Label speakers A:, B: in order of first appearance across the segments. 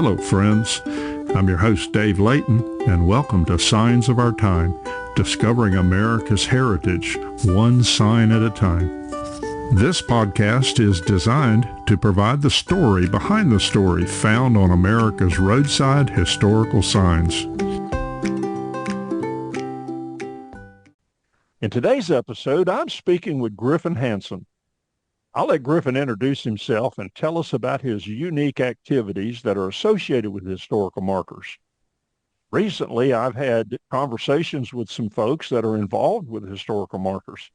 A: Hello, friends. I'm your host, Dave Layton, and welcome to Signs of Our Time, discovering America's heritage, one sign at a time. This podcast is designed to provide the story behind the story found on America's roadside historical signs. In today's episode, I'm speaking with Griffin Hansen. I'll let Griffin introduce himself and tell us about his unique activities that are associated with historical markers. Recently, I've had conversations with some folks that are involved with historical markers.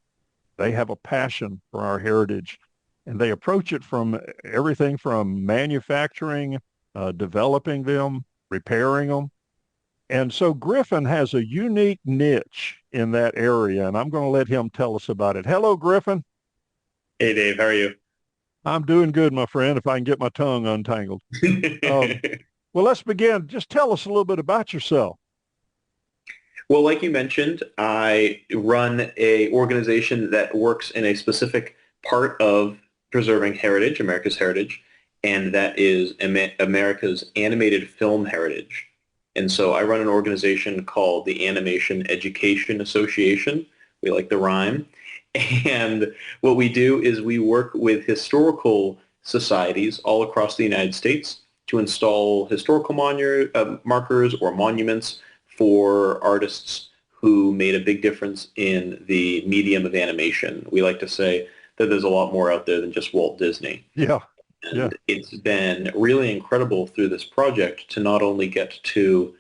A: They have a passion for our heritage, and they approach it from everything from manufacturing, developing them, repairing them. And so Griffin has a unique niche in that area, and I'm going to let him tell us about it. Hello, Griffin.
B: Hey, Dave, how are you?
A: I'm doing good, my friend, if I can get my tongue untangled. Well, let's begin. Just tell us a little bit about yourself.
B: Well, like you mentioned, I run a organization that works in a specific part of preserving heritage, America's heritage, and that is America's animated film heritage. And so I run an organization called the Animation Education Association. We like the rhyme. And what we do is we work with historical societies all across the United States to install historical markers or monuments for artists who made a big difference in the medium of animation. We like to say that there's a lot more out there than just Walt Disney.
A: Yeah.
B: And it's been really incredible through this project to not only get to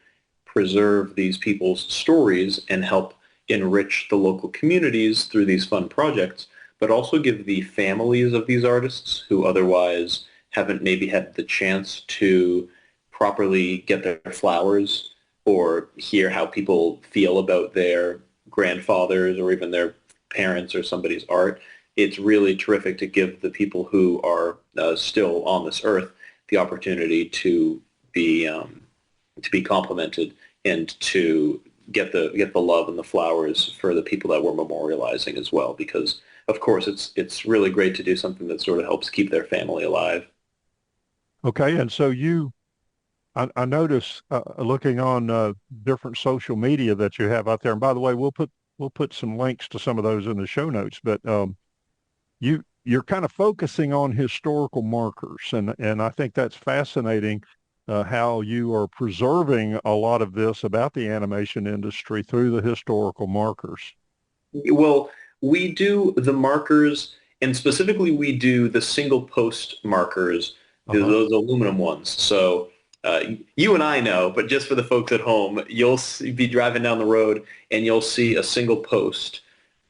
B: preserve these people's stories and help enrich the local communities through these fun projects, but also give the families of these artists who otherwise haven't maybe had the chance to properly get their flowers or hear how people feel about their grandfathers or even their parents or somebody's art. It's really terrific to give the people who are still on this earth the opportunity to be complimented and to get the love and the flowers for the people that we're memorializing as well, because of course it's really great to do something that sort of helps keep their family alive.
A: Okay, and so I notice looking on different social media that you have out there, and by the way, we'll put some links to some of those in the show notes, but you're kind of focusing on historical markers, and I think that's fascinating. How you are preserving a lot of this about the animation industry through the historical markers.
B: Well, we do the markers, and specifically we do the single post markers, those aluminum ones. So you and I know, but just for the folks at home, you'll be driving down the road and you'll see a single post,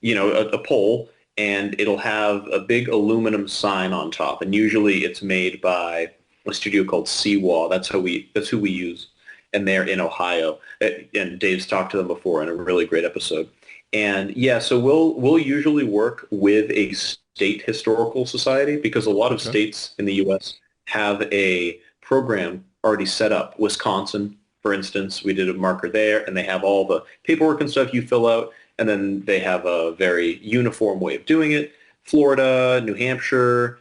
B: a pole, and it'll have a big aluminum sign on top. And usually it's made by a studio called Seawall. That's who we use, and they're in Ohio. And Dave's talked to them before in a really great episode. And yeah, so we'll usually work with a state historical society because a lot of states in the U.S. have a program already set up. Wisconsin, for instance, we did a marker there, and they have all the paperwork and stuff you fill out, and then they have a very uniform way of doing it. Florida, New Hampshire.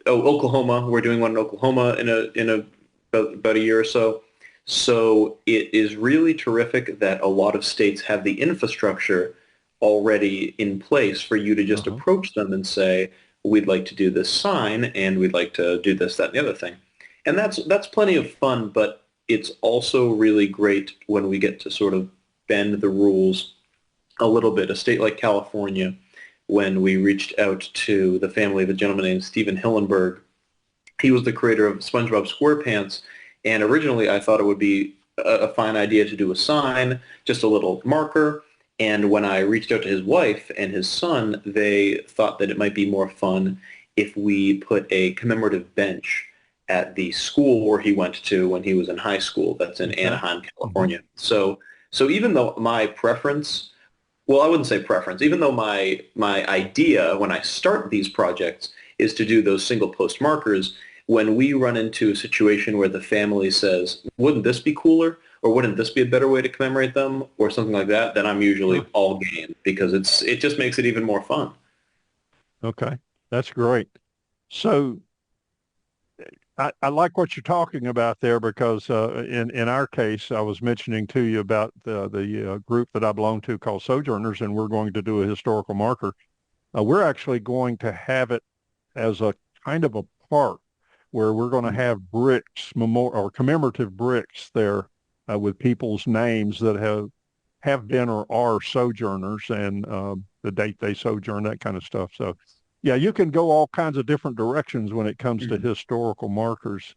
B: Oklahoma. We're doing one in Oklahoma in about a year or so. So it is really terrific that a lot of states have the infrastructure already in place for you to just approach them and say, we'd like to do this sign and we'd like to do this, that, and the other thing. And that's plenty of fun, but it's also really great when we get to sort of bend the rules a little bit. A state like California, when we reached out to the family of a gentleman named Steven Hillenberg. He was the creator of SpongeBob SquarePants, and originally I thought it would be a fine idea to do a sign, just a little marker, and when I reached out to his wife and his son, they thought that it might be more fun if we put a commemorative bench at the school where he went to when he was in high school. That's in Anaheim, California. So even though my preference, well, I wouldn't say preference, even though my idea when I start these projects is to do those single post markers, when we run into a situation where the family says, wouldn't this be cooler? Or wouldn't this be a better way to commemorate them? Or something like that, then I'm usually all game because it just makes it even more fun.
A: Okay, that's great. So I like what you're talking about there because in our case, I was mentioning to you about the group that I belong to called Sojourners, and we're going to do a historical marker. We're actually going to have it as a kind of a park where we're going to have bricks, or commemorative bricks there with people's names that have been or are sojourners and the date they sojourn, that kind of stuff. So, yeah, you can go all kinds of different directions when it comes to historical markers.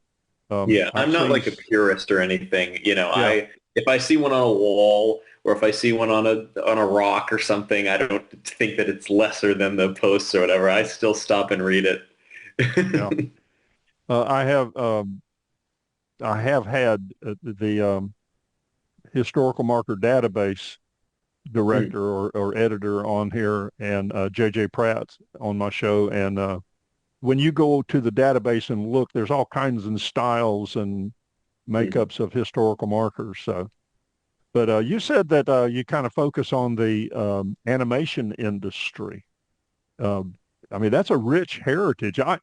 B: Yeah,
A: I've
B: I'm not
A: seen,
B: like a purist or anything.
A: yeah,
B: I if I see one on a wall or if I see one on a rock or something, I don't think that it's lesser than the posts or whatever. I still stop and read
A: yeah.
B: it.
A: Uh, I have um, I have had the historical marker database
B: Hmm.
A: director or editor on here, and J.J. Pratt on my show. And when you go to the database and look, there's all kinds of styles and
B: Hmm.
A: makeups of historical markers. So, but you said that you kind of focus on the animation industry. Um, I mean, that's a rich heritage. I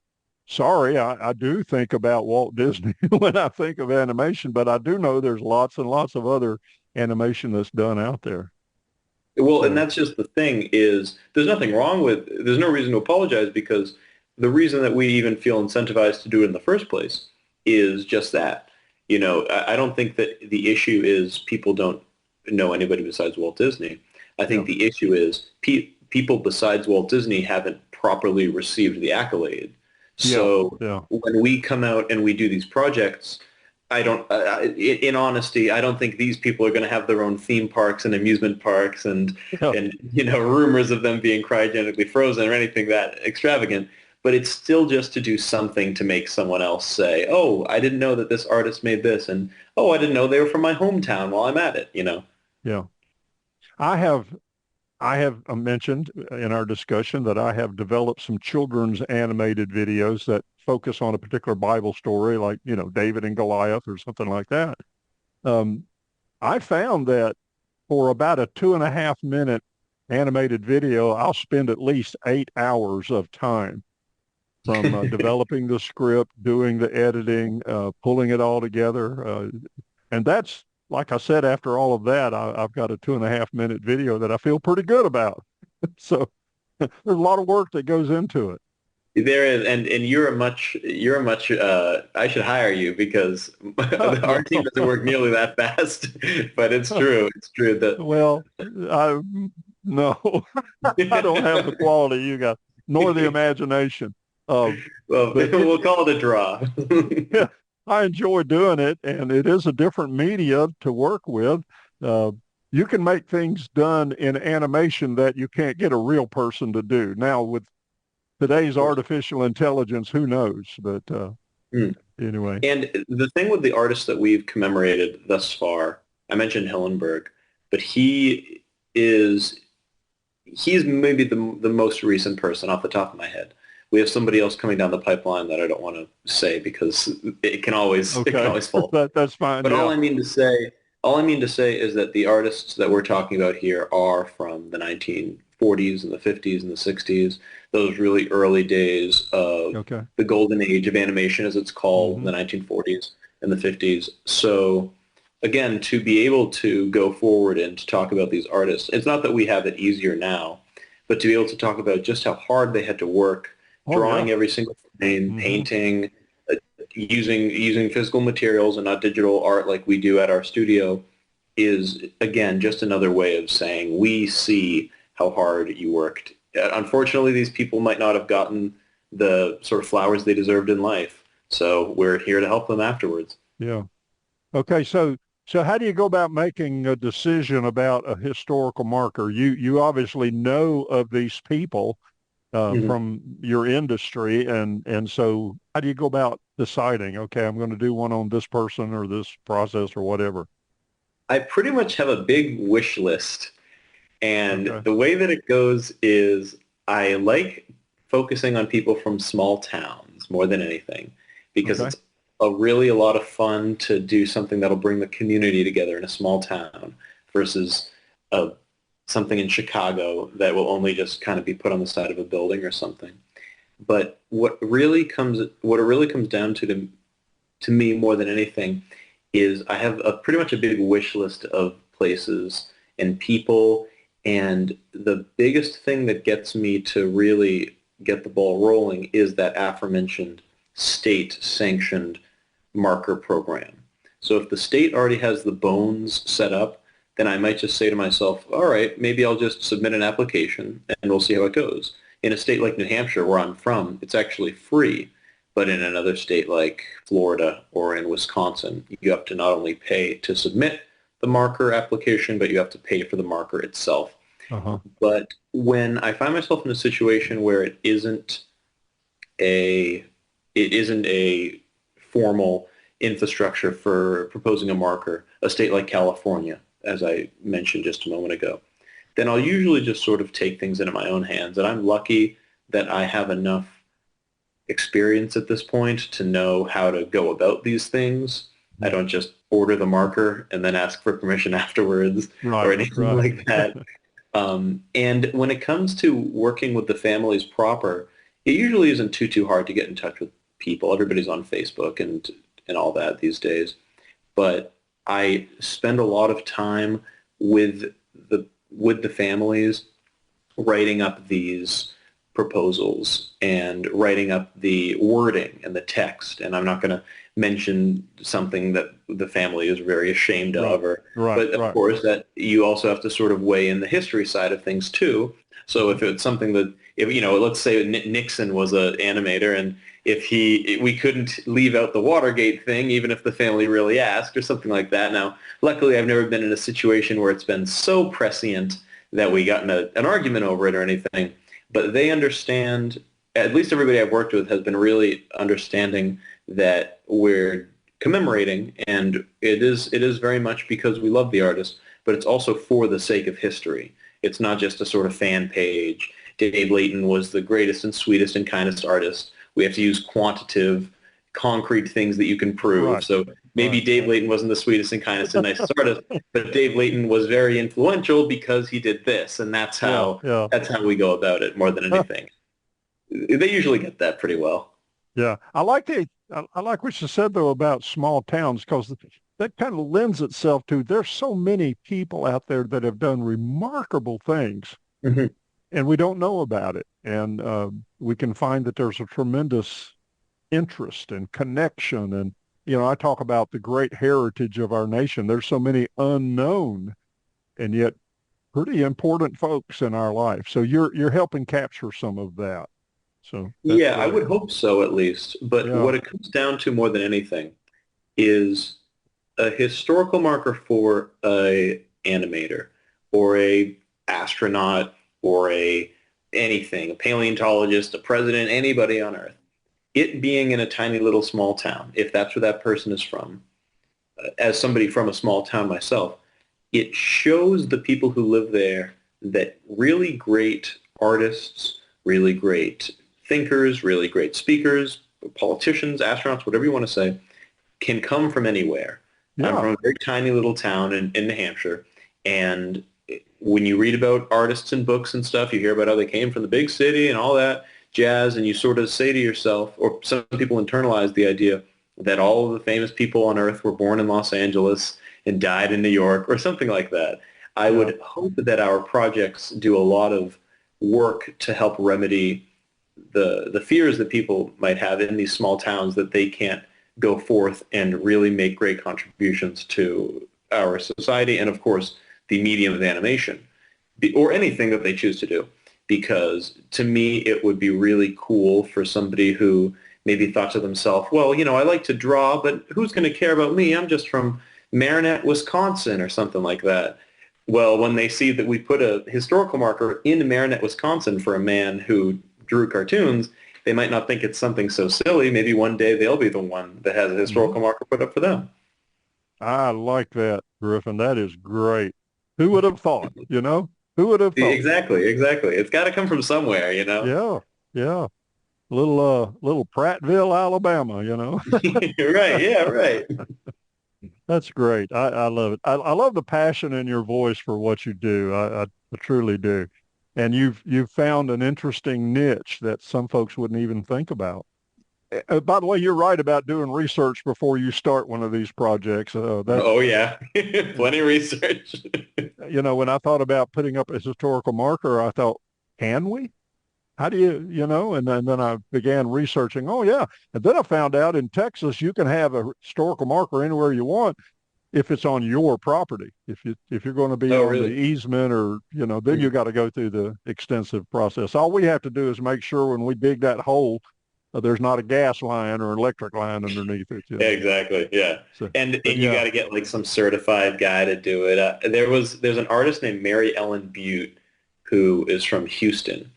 A: do think about Walt Disney when I think of animation, but I do know there's lots and lots of other animation that's done out there.
B: Well, and
A: So,
B: that's just the thing is there's no reason to apologize because the reason that we even feel incentivized to do it in the first place is just that. I don't think that the issue is people don't know anybody besides Walt Disney. I
A: yeah,
B: think the issue is people besides Walt Disney haven't properly received the accolade.
A: yeah,
B: So
A: yeah.
B: when we come out and we do these projects, I don't, in honesty, I don't think these people are going to have their own theme parks and amusement parks
A: Yeah,
B: and rumors of them being cryogenically frozen or anything that extravagant. But it's still just to do something to make someone else say, "Oh, I didn't know that this artist made this," and "Oh, I didn't know they were from my hometown." While I'm at it.
A: yeah. I have I have mentioned in our discussion that I have developed some children's animated videos that focus on a particular Bible story, like, David and Goliath or something like that. Um, I found that for about a 2.5 minute animated video, I'll spend at least 8 hours of time from developing the script, doing the editing, pulling it all together. And that's, like I said, after all of that, I've got a 2.5 minute video that I feel pretty good about. So there's a lot of work that goes into it.
B: There is, and you're a much. I should hire you because our team
A: No.
B: doesn't work nearly that fast. But it's true. It's true
A: Well, I no, I don't have the quality you got, nor the
B: that.
A: imagination. Uh,
B: Well,
A: but
B: we'll call it a draw.
A: yeah, I enjoy doing it, and it is a different media to work with. Uh, you can make things done in animation that you can't get a real person to do. Now, with
B: Of
A: today's
B: course.
A: artificial intelligence, who knows? But
B: Mm.
A: anyway,
B: And the thing with the artists that we've commemorated thus far, I mentioned Hillenberg, but is he's maybe the most recent person off the top of my head. We have somebody else coming down the pipeline that I don't want to say because it can
A: okay,
B: always fall.
A: that's fine.
B: But
A: Yeah.
B: all I mean to say is that the artists that we're talking about here are from the 1940s and the 50s and the 60s, those really early days of
A: Okay.
B: the golden age of animation, as it's called,
A: Hmm.
B: the 1940s and the 50s. So again, to be able to go forward and to talk about these artists, it's not that we have it easier now, but to be able to talk about just how hard they had to work,
A: Oh yeah.
B: drawing every single frame,
A: Hmm.
B: painting, using physical materials and not digital art like we do at our studio is again just another way of saying we see how hard you worked. Unfortunately, these people might not have gotten the sort of flowers they deserved in life, so we're here to help them afterwards.
A: Yeah. Okay. So how do you go about making a decision about a historical marker? You obviously know of these people
B: Mhm.
A: from your industry, and so how do you go about deciding? Okay, I'm going to do one on this person or this process or whatever.
B: I pretty much have a big wish list. And
A: Okay.
B: the way that it goes is I like focusing on people from small towns more than anything because
A: Okay.
B: it's a lot of fun to do something that'll bring the community together in a small town versus uh, something in Chicago that will only just kind of be put on the side of a building or something. But what it really comes down to to me more than anything is I have pretty much a big wish list of places and people, and the biggest thing that gets me to really get the ball rolling is that aforementioned state-sanctioned marker program. So if the state already has the bones set up, then I might just say to myself, all right, maybe I'll just submit an application and we'll see how it goes. In a state like New Hampshire, where I'm from, it's actually free. But in another state like Florida or in Wisconsin, you have to not only pay to submit the marker application, but you have to pay for the marker itself.
A: Uh-huh.
B: But when I find myself in a situation where it isn't a formal infrastructure for proposing a marker, a state like California, as I mentioned just a moment ago, then I'll usually just sort of take things into my own hands. And I'm lucky that I have enough experience at this point to know how to go about these things. I don't just order the marker and then ask for permission afterwards or anything like that. And when it comes to working with the families proper, it usually isn't too hard to get in touch with people. Everybody's on Facebook and all that these days. But I spend a lot of time with the families writing up these proposals and writing up the wording and the text. And I'm not going to mention something that the family is very ashamed of, but of course that you also have to sort of weigh in the history side of things too. So if it's something that, let's say Nixon was an animator, and if we couldn't leave out the Watergate thing, even if the family really asked or something like that. Now, luckily, I've never been in a situation where it's been so prescient that we got in an argument over it or anything. But they understand, at least everybody I've worked with has been really understanding that we're commemorating, and it is very much because we love the artist, but it's also for the sake of history. It's not just a sort of fan page. Dave Layton was the greatest and sweetest and kindest artist. We have to use quantitative, concrete things that you can prove.
A: Right.
B: So maybe Dave Layton wasn't the sweetest and kindest and nicest artist, but Dave Layton was very influential because he did this, and that's how we go about it more than anything. They usually get that pretty well.
A: Yeah, I like what you said though about small towns, because that kind of lends itself to, there's so many people out there that have done remarkable things,
B: Mm-hmm.
A: and we don't know about it. And we can find that there's a tremendous interest and connection. And, I talk about the great heritage of our nation. There's so many unknown and yet pretty important folks in our life. So you're helping capture some of that. So
B: yeah, I would hope so at least. But what it comes down to more than anything is a historical marker for a animator or a astronaut or a paleontologist, a president, anybody on Earth. It being in a tiny little small town, if that's where that person is from, as somebody from a small town myself, it shows the people who live there that really great artists, really great thinkers, really great speakers, politicians, astronauts, whatever you want to say, can come from anywhere.
A: Yeah.
B: I'm from a very tiny little town in New Hampshire, and when you read about artists and books and stuff, you hear about how they came from the big city and all that jazz, and you sort of say to yourself, or some people internalize the idea that all of the famous people on Earth were born in Los Angeles and died in New York or something like that. I would hope that our projects do a lot of work to help remedy the fears that people might have in these small towns that they can't go forth and really make great contributions to our society and, of course, the medium of animation or anything that they choose to do. Because to me, it would be really cool for somebody who maybe thought to themselves, well, I like to draw, but who's going to care about me? I'm just from Marinette, Wisconsin or something like that. Well, when they see that we put a historical marker in Marinette, Wisconsin for a man who drew cartoons, they might not think it's something so silly. Maybe one day they'll be the one that has a historical marker put up for them.
A: I like that, Griffin. That is great. Who would have thought, Who would have thought?
B: Exactly. It's got to come from somewhere,
A: Yeah. Little Prattville, Alabama,
B: Right. Yeah. Right.
A: That's great. I love it. I love the passion in your voice for what you do. I truly do. And you've found an interesting niche that some folks wouldn't even think about. By the way, you're right about doing research before you start one of these projects.
B: Oh yeah, plenty of research.
A: When I thought about putting up a historical marker, I thought, can we? How do and then I began researching. Oh, yeah. And then I found out in Texas, you can have a historical marker anywhere you want if it's on your property. If you're going to be
B: Oh
A: on the
B: really?
A: easement or, then you got to go through the extensive process. All we have to do is make sure when we dig that hole, there's not a gas line or electric line underneath it.
B: Exactly. Yeah.
A: So,
B: And
A: but
B: you
A: yeah.
B: got to get like some certified guy to do it. There's an artist named Mary Ellen Butte who is from Houston,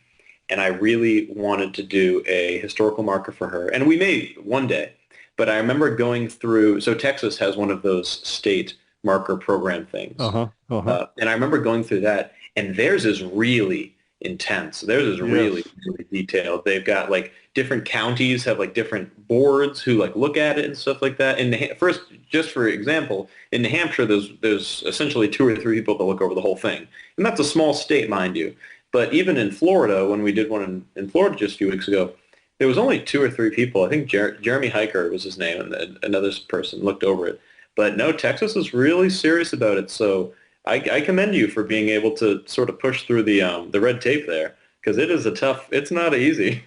B: and I really wanted to do a historical marker for her, and we may one day. But I remember going through. So Texas has one of those state marker program things,
A: Uh-huh. Uh-huh.
B: and I remember going through that, and theirs is really intense. Theirs is really,
A: Yes.
B: really detailed. They've got like different counties have like different boards who like look at it and stuff like that. And first, just for example, in New Hampshire, there's essentially two or three people that look over the whole thing, and that's a small state, mind you. But even in Florida, when we did one in Florida just a few weeks ago, there was only two or three people. I think Jeremy Hiker was his name, and another person looked over it. But no, Texas is really serious about it. So I commend you for being able to sort of push through the red tape there because it is a tough. It's not easy.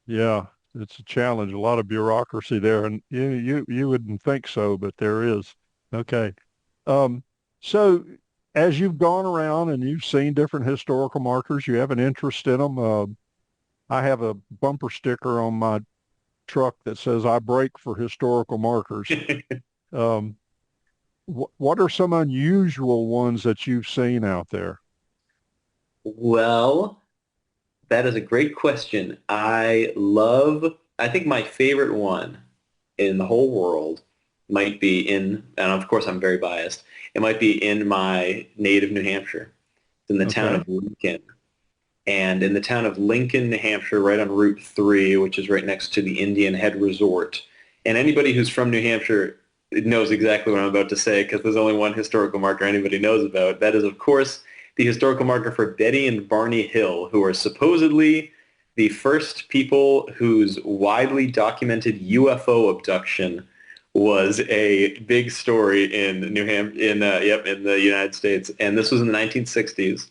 A: Yeah. It's a challenge. A lot of bureaucracy there, and you wouldn't think so, but there is. Okay. Um, so as you've gone around and you've seen different historical markers, you have an interest in them. I have a bumper sticker on my truck that says I brake for historical markers. Um, what are some unusual ones that you've seen out there?
B: Well, that is a great question. I think my favorite one in the whole world might be and of course I'm very biased, it might be in my native New Hampshire. It's in the town
A: Okay.
B: of Lincoln. And in the town of Lincoln, New Hampshire, right on Route 3, which is right next to the Indian Head Resort. And anybody who's from New Hampshire knows exactly what I'm about to say because there's only one historical marker anybody knows about. That is, of course, the historical marker for Betty and Barney Hill, who are supposedly the first people whose widely documented UFO abduction was a big story in New Hampshire, in the United States. And this was in the 1960s,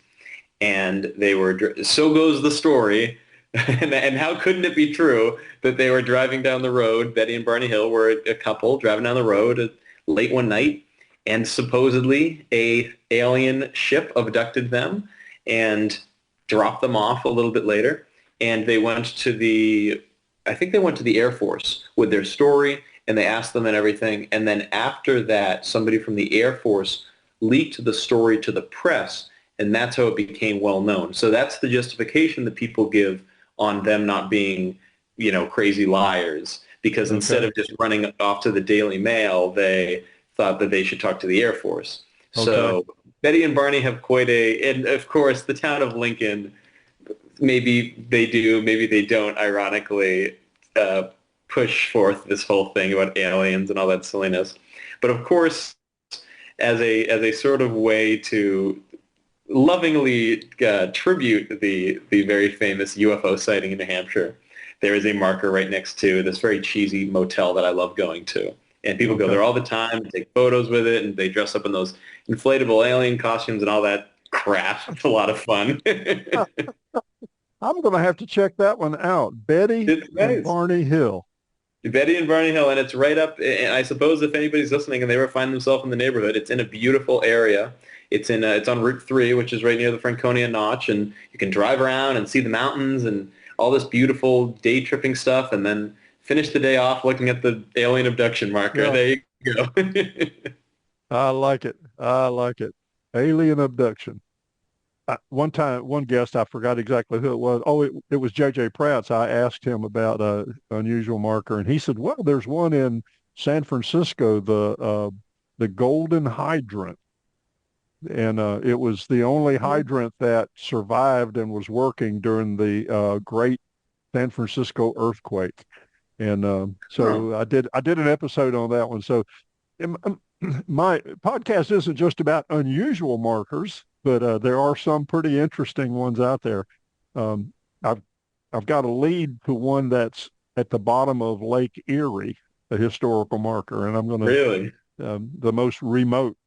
B: and they were so goes the story, and how couldn't it be true that they were driving down the road. Betty and Barney Hill were a couple driving down the road late one night, and supposedly a alien ship abducted them and dropped them off a little bit later, and they went to I think they went to the Air Force with their story, and they asked them and everything, and then after that somebody from the Air Force leaked the story to the press, and that's how it became well known. So that's the justification that people give on them not being, crazy liars. Because instead
A: Okay.
B: of just running off to the Daily Mail, they thought that they should talk to the Air Force.
A: Okay.
B: So Betty and Barney have and of course, the town of Lincoln, maybe they do, maybe they don't, ironically, uh, push forth this whole thing about aliens and all that silliness. But of course, as a sort of way to lovingly tribute the very famous UFO sighting in New Hampshire, there is a marker right next to this very cheesy motel that I love going to. And people go
A: Okay.
B: there all the time and take photos with it, and they dress up in those inflatable alien costumes and all that crap. It's a lot of fun.
A: I'm going to have to check that one out. Betty
B: It's
A: and
B: nice.
A: Barney Hill.
B: Betty and Barney Hill, and it's right up. And I suppose if anybody's listening and they ever find themselves in the neighborhood, it's in a beautiful area. It's on Route 3, which is right near the Franconia Notch, and you can drive around and see the mountains and all this beautiful day tripping stuff, and then finish the day off looking at the alien abduction marker.
A: Yeah,
B: There you go.
A: I like it. I like it. Alien abduction. One time, one guest, I forgot exactly who it was. Oh, it was J.J. Pratt's. I asked him about a unusual marker, and he said, well, there's one in San Francisco, the Golden Hydrant. And it was the only hydrant that survived and was working during the Great San Francisco earthquake. And
B: Huh.
A: so I did an episode on that one. So my podcast isn't just about unusual markers, but there are some pretty interesting ones out there. Um, I've I've got a lead to one that's at the bottom of Lake Erie, a historical marker, and I'm going to
B: Really?
A: the most remote.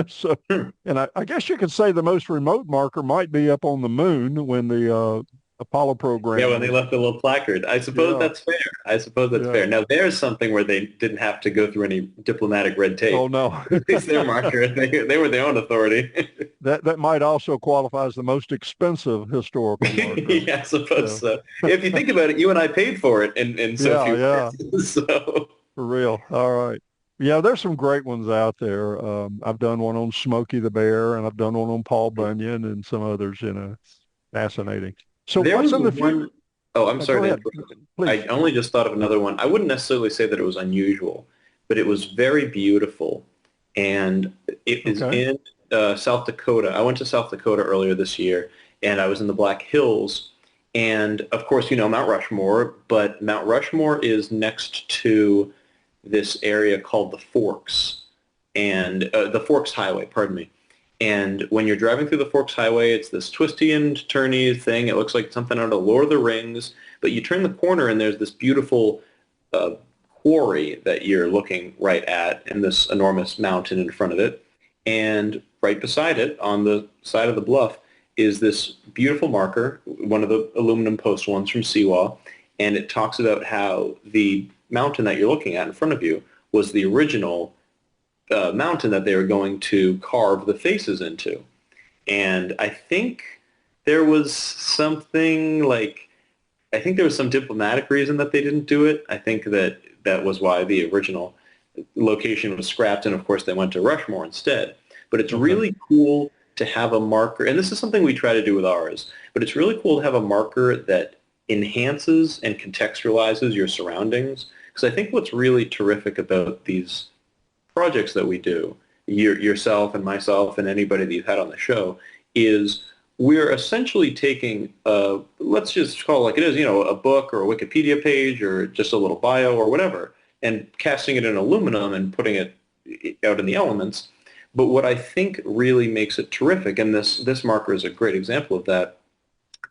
A: So,
B: Hmm.
A: and I guess you could say the most remote marker might be up on the moon when the Apollo
B: Yeah,
A: program
B: when they
A: was.
B: left the little placard. I suppose
A: Yeah,
B: that's fair. I suppose that's
A: yeah.
B: fair. Now, there's something where they didn't have to go through any diplomatic red
A: Oh
B: tape.
A: no.
B: It's their marker. They were their own authority.
A: That might also qualify as the most expensive historical marker.
B: Yeah, I suppose
A: So,
B: so. If you think about it, you and I paid for it in so
A: yeah,
B: few
A: yeah,
B: words. So,
A: for real. All right. Yeah, there's some great ones out there. I've done one on Smokey the Bear, and I've done one on Paul Bunyan, and some others. It's fascinating. So,
B: there
A: what's
B: was
A: in the future?
B: one, oh, I'm sorry
A: Go
B: to
A: ahead,
B: interrupt. I
A: please.
B: only just thought of another one. I wouldn't necessarily say that it was unusual, but it was very beautiful. And it is
A: Okay.
B: in South Dakota. I went to South Dakota earlier this year, and I was in the Black Hills. And of course, you know Mount Rushmore, but Mount Rushmore is next to this area called the Forks, and the Forks Highway, pardon me. And when you're driving through the Forks Highway, it's this twisty and turny thing. It looks like something out of Lord of the Rings. But you turn the corner and there's this beautiful uh, quarry that you're looking right at and this enormous mountain in front of it. And right beside it, on the side of the bluff, is this beautiful marker, one of the aluminum post ones from Siwa. And it talks about how the mountain that you're looking at in front of you was the original mountain that they were going to carve the faces into. And I think there was something like, I think there was some diplomatic reason that they didn't do it. I think that that was why the original location was scrapped, and of course they went to Rushmore instead. But it's
A: Okay.
B: really cool to have a marker, and this is something we try to do with ours, but it's really cool to have a marker that enhances and contextualizes your surroundings. Because I think what's really terrific about these projects that we do, yourself and myself and anybody that you've had on the show, is we're essentially taking, let's just call it like it is, you know, a book or a Wikipedia page or just a little bio or whatever, and casting it in aluminum and putting it out in the elements. But what I think really makes it terrific, and this marker is a great example of that,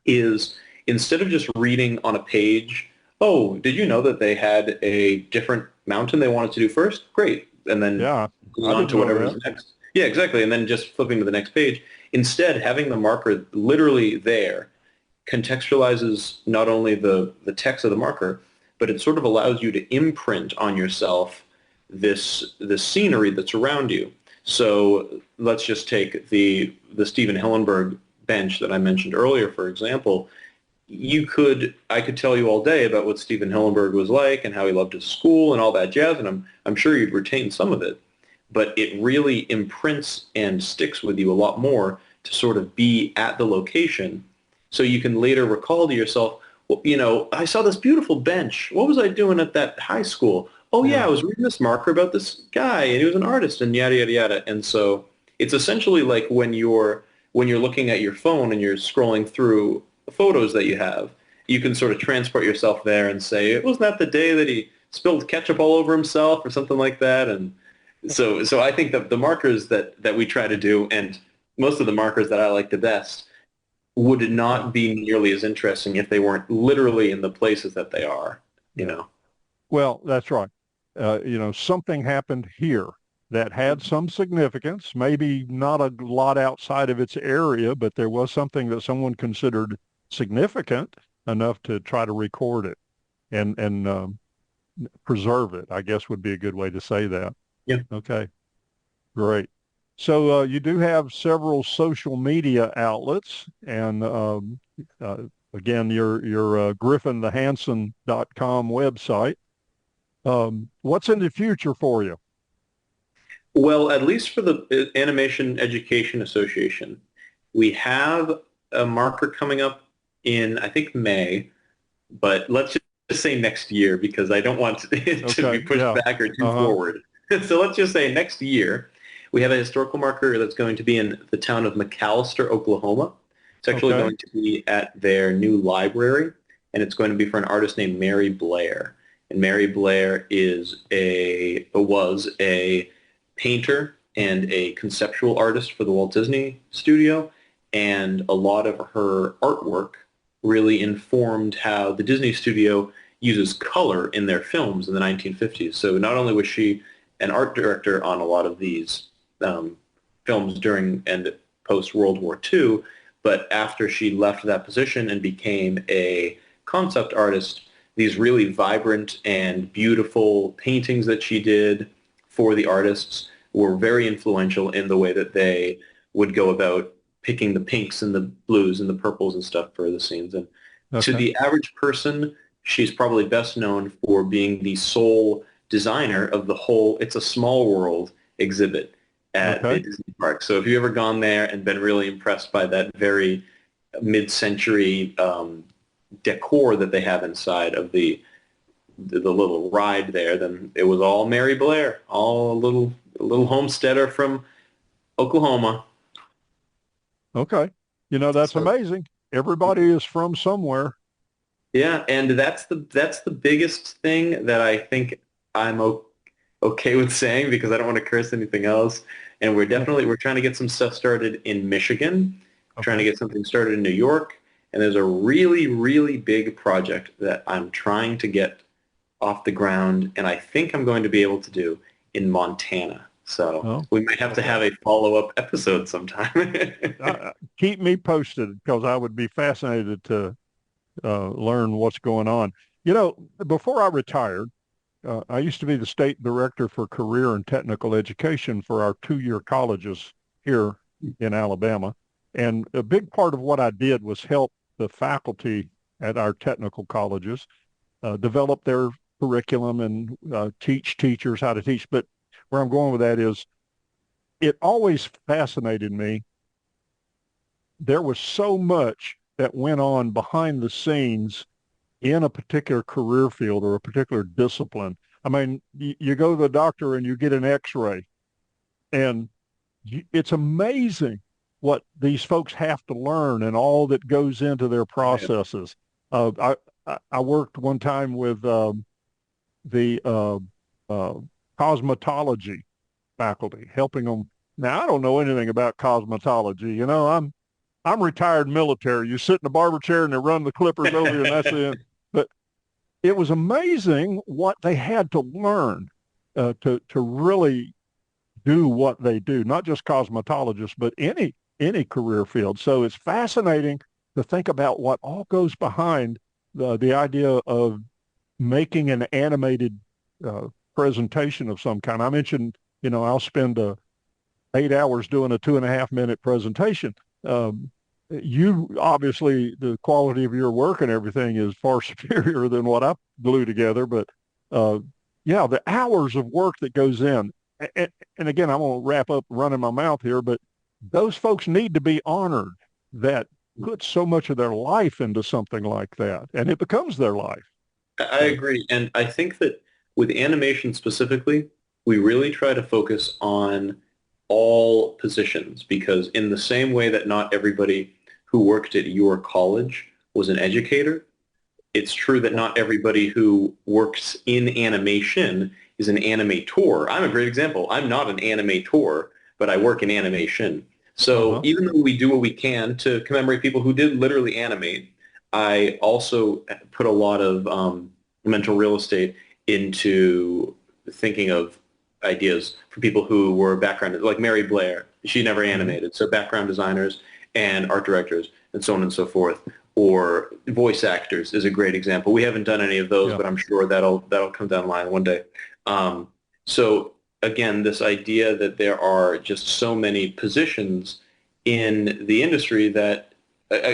B: is instead of just reading on a page, oh, did you know that they had a different mountain they wanted to do first? Great. And then
A: Yeah,
B: going
A: I
B: on
A: didn't
B: to
A: know
B: whatever's
A: that.
B: next. Yeah, exactly. And then just flipping to the next page. Instead, having the marker literally there contextualizes not only the text of the marker, but it sort of allows you to imprint on yourself this scenery that's around you. So let's just take the Stephen Hillenburg bench that I mentioned earlier, for example. I could tell you all day about what Stephen Hillenburg was like and how he loved his school and all that jazz, and I'm sure you'd retain some of it, but it really imprints and sticks with you a lot more to sort of be at the location, so you can later recall to yourself, well, you know, I saw this beautiful bench. What was I doing at that high school? Oh yeah, I
A: Yeah.
B: was reading this marker about this guy, and he was an artist, and yada yada yada. And so it's essentially like when you're looking at your phone and you're scrolling through photos that you have, you can sort of transport yourself there and say, wasn't that the day that he spilled ketchup all over himself or something like that? And so I think that the markers that we try to do, and most of the markers that I like the best, would
A: Yeah.
B: not be nearly as interesting if they weren't literally in the places that they are, you
A: Yeah.
B: know.
A: Well, that's right. Something happened here that had some significance, maybe not a lot outside of its area, but there was something that someone considered significant enough to try to record it and preserve it, I guess would be a good way to say that.
B: Yeah.
A: Okay, great. So you do have several social media outlets, and uh, again, your griffinthehansen.com website. What's in the future for you?
B: Well, at least for the Animation Education Association, we have a marker coming up in, I think, May, but let's just say next year because I don't want it to be
A: Okay,
B: pushed
A: yeah.
B: back or too
A: Uh-huh.
B: forward. So let's just say next year, we have a historical marker that's going to be in the town of McAlester, Oklahoma. It's actually
A: Okay.
B: going to be at their new library, and it's going to be for an artist named Mary Blair. And Mary Blair was a painter and a conceptual artist for the Walt Disney Studio, and a lot of her artwork really informed how the Disney Studio uses color in their films in the 1950s. So not only was she an art director on a lot of these films during and post World War II, but after she left that position and became a concept artist, these really vibrant and beautiful paintings that she did for the artists were very influential in the way that they would go about picking the pinks and the blues and the purples and stuff for the scenes. And to
A: Okay.
B: the average person, she's probably best known for being the sole designer of the whole It's a Small World exhibit at the
A: Okay.
B: Disney park. So if you've ever gone there and been really impressed by that very mid-century decor that they have inside of the little ride there, then it was all Mary Blair, all a little homesteader from Oklahoma.
A: Okay. That's
B: So
A: amazing. Everybody is from somewhere.
B: yeah, and that's the biggest thing that I think I'm okay with saying because I don't want to curse anything else. And we're trying to get some stuff started in Michigan, trying to
A: Okay.
B: get something started in New York, and there's a really, really big project that I'm trying to get off the ground, and I think I'm going to be able to do in Montana. So
A: Oh,
B: we might have to
A: okay.
B: have a follow-up episode sometime.
A: Keep me posted because I would be fascinated to learn what's going on. Before I retired, I used to be the state director for career and technical education for our two-year colleges here in Alabama. And a big part of what I did was help the faculty at our technical colleges develop their curriculum and teach teachers how to teach. But where I'm going with that is it always fascinated me. There was so much that went on behind the scenes in a particular career field or a particular discipline. I mean, you go to the doctor and you get an x-ray and it's amazing what these folks have to learn and all that goes into their processes. I worked one time with the uh, cosmetology faculty, helping them. Now, I don't know anything about cosmetology. I'm retired military. You sit in the barber chair and they run the clippers over you and that's it. But it was amazing what they had to learn to really do what they do, not just cosmetologists, but any career field. So it's fascinating to think about what all goes behind the idea of making an animated presentation of some kind. I mentioned, I'll spend 8 hours doing a 2.5 minute presentation. Um, you obviously the quality of your work and everything is far superior than what I glue together, but uh, yeah, the hours of work that goes in. And again, I'm going to wrap up running my mouth here, but those folks need to be honored that put so much of their life into something like that, and it becomes their life.
B: I
A: So,
B: agree. And I think that with animation specifically, we really try to focus on all positions because in the same way that not everybody who worked at your college was an educator, it's true that not everybody who works in animation is an animator. I'm a great example. I'm not an animator, but I work in animation. So
A: uh-huh.
B: even though we do what we can to commemorate people who did literally animate, I also put a lot of mental real estate into thinking of ideas for people who were background, like Mary Blair. She never
A: Hmm.
B: animated, so background designers and art directors and so on and so forth. Or voice actors is a great example. We haven't done any of those,
A: Yeah.
B: but I'm sure that'll come down the line one day. So again, this idea that there are just so many positions in the industry that,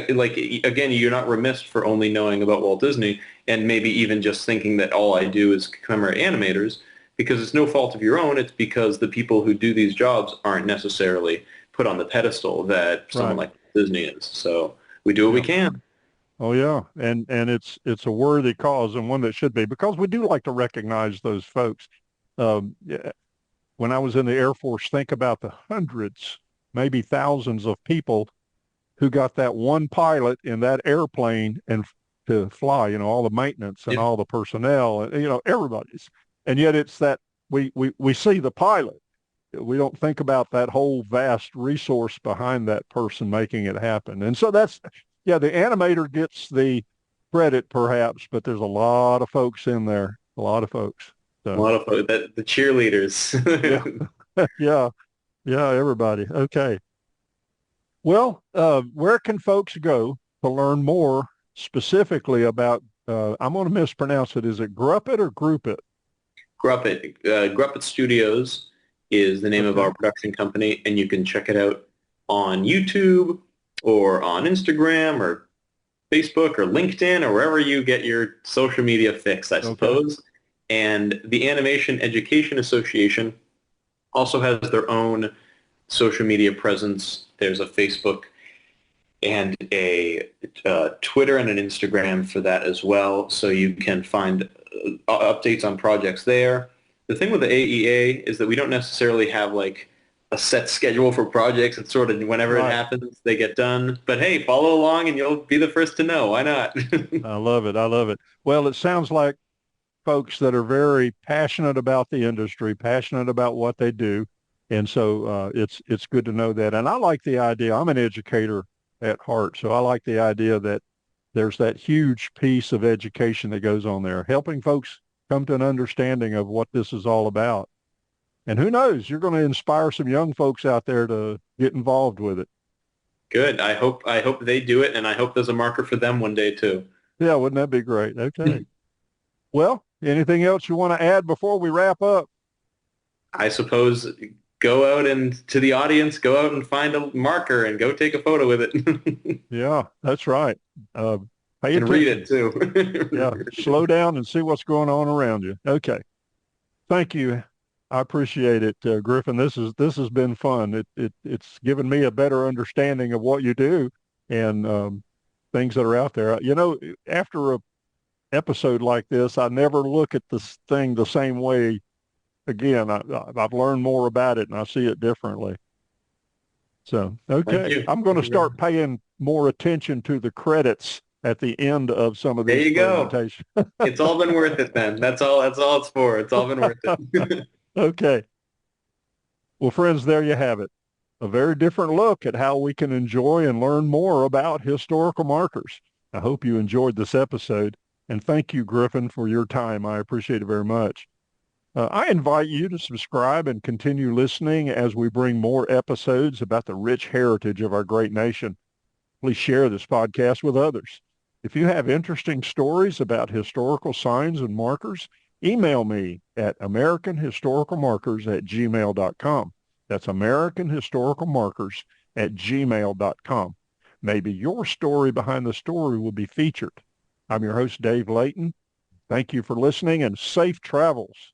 B: like, again, you're not remiss for only knowing about Walt Disney and maybe even just thinking that all I do is commemorate animators because it's no fault of your own. It's because the people who do these jobs aren't necessarily put on the pedestal that someone
A: Right.
B: like Disney is. So we do what we
A: Yeah.
B: can.
A: Oh yeah, and it's a worthy cause and one that should be because we do like to recognize those folks. Yeah, when I was in the Air Force, think about the hundreds, maybe thousands of people who got that one pilot in that airplane and to fly. All the maintenance and
B: Yeah.
A: all the personnel, and everybody's. And yet it's that we see the pilot. We don't think about that whole vast resource behind that person making it happen. And so that's, yeah, the animator gets the credit perhaps, but there's a lot of folks in there, a lot of folks.
B: A
A: So
B: lot of folks, the cheerleaders.
A: yeah, yeah, yeah, everybody. Okay. Well, where can folks go to learn more specifically about, I'm going to mispronounce it. Is it Gruppet or Groupit?
B: Gruppet Studios is the name of
A: Okay.
B: our production company, and you can check it out on YouTube or on Instagram or Facebook or LinkedIn or wherever you get your social media fix, I
A: Okay.
B: suppose. And the Animation Education Association also has their own social media presence. There's a Facebook and a Twitter and an Instagram for that as well. So you can find updates on projects there. The thing with the AEA is that we don't necessarily have like a set schedule for projects. It's sort of whenever it
A: Right.
B: happens, they get done. But hey, follow along and you'll be the first to know. Why not?
A: I love it. I love it. Well, it sounds like folks that are very passionate about the industry, passionate about what they do. And so it's good to know that. And I like the idea. I'm an educator at heart, so I like the idea that there's that huge piece of education that goes on there, helping folks come to an understanding of what this is all about. And who knows, you're going to inspire some young folks out there to get involved with it.
B: Good. I hope they do it, and I hope there's a marker for them one day too.
A: Yeah, wouldn't that be great? Okay. Well, anything else you want to add before we wrap up?
B: I suppose go out and to the audience, go out and find a marker and go take a photo with it.
A: Yeah, that's right. Uh, Pay
B: And read
A: attention.
B: it too.
A: Yeah, slow down and see what's going on around you. Okay. Thank you. I appreciate it, Griffin. This has been fun. It's given me a better understanding of what you do and things that are out there. You know, after a episode like this, I never look at this thing the same way again. I've learned more about it and I see it differently. So,
B: Thank
A: okay,
B: you.
A: I'm going to start paying more attention to the credits at the end of some of
B: There
A: these
B: you go.
A: presentations.
B: It's all been worth it then. That's all it's for. It's all been worth it.
A: Okay. Well, friends, there you have it. A very different look at how we can enjoy and learn more about historical markers. I hope you enjoyed this episode, and thank you, Griffin, for your time. I appreciate it very much. I invite you to subscribe and continue listening as we bring more episodes about the rich heritage of our great nation. Please share this podcast with others. If you have interesting stories about historical signs and markers, email me at americanhistoricalmarkers@gmail.com. That's americanhistoricalmarkers@gmail.com. Maybe your story behind the story will be featured. I'm your host, Dave Layton. Thank you for listening and safe travels.